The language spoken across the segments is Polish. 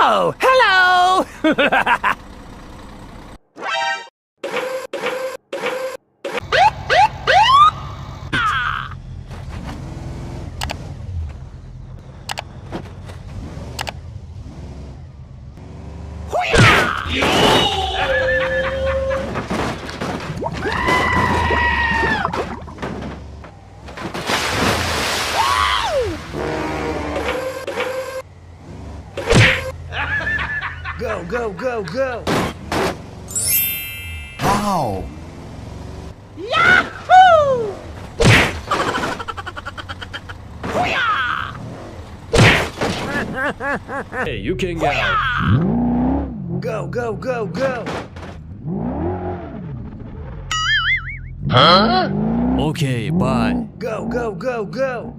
Oh, hello! Go, go, go, go! Wow! Yahoo! Hey, you can go. Go, go, go, go! Huh? Okay, bye. Go, go, go, go!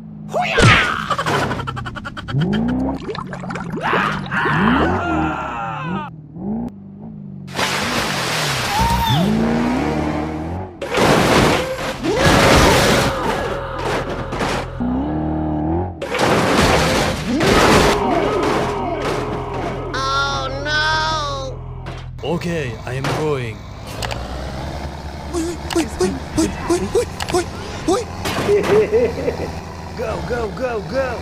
Okay, I am going. Go, go, go, go!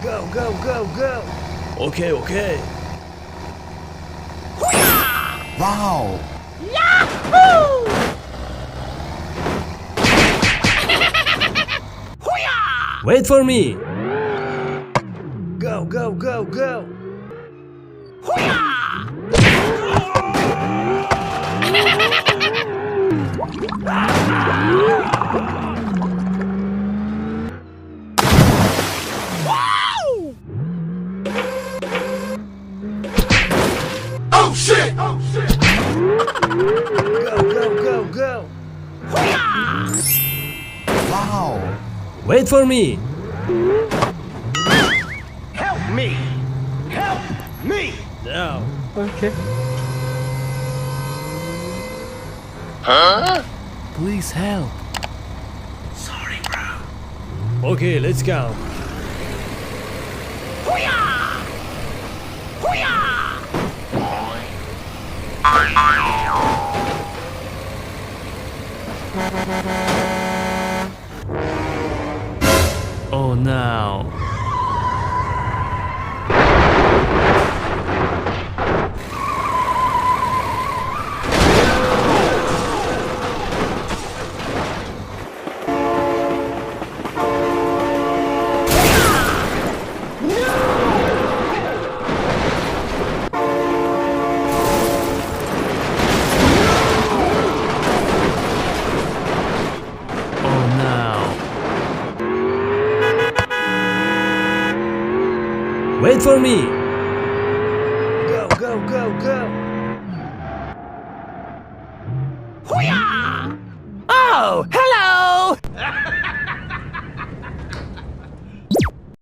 Go, go, go, go! Okay, okay. Wow! Yahoo! Wait for me. Go, go, go, go! Oh shit! Oh shit! Go, go, go, go! Wow! Wait for me. Help me! Help me! Now. Okay. Huh? Please help. Sorry, bro. Okay, let's go. Oh no. Wait for me.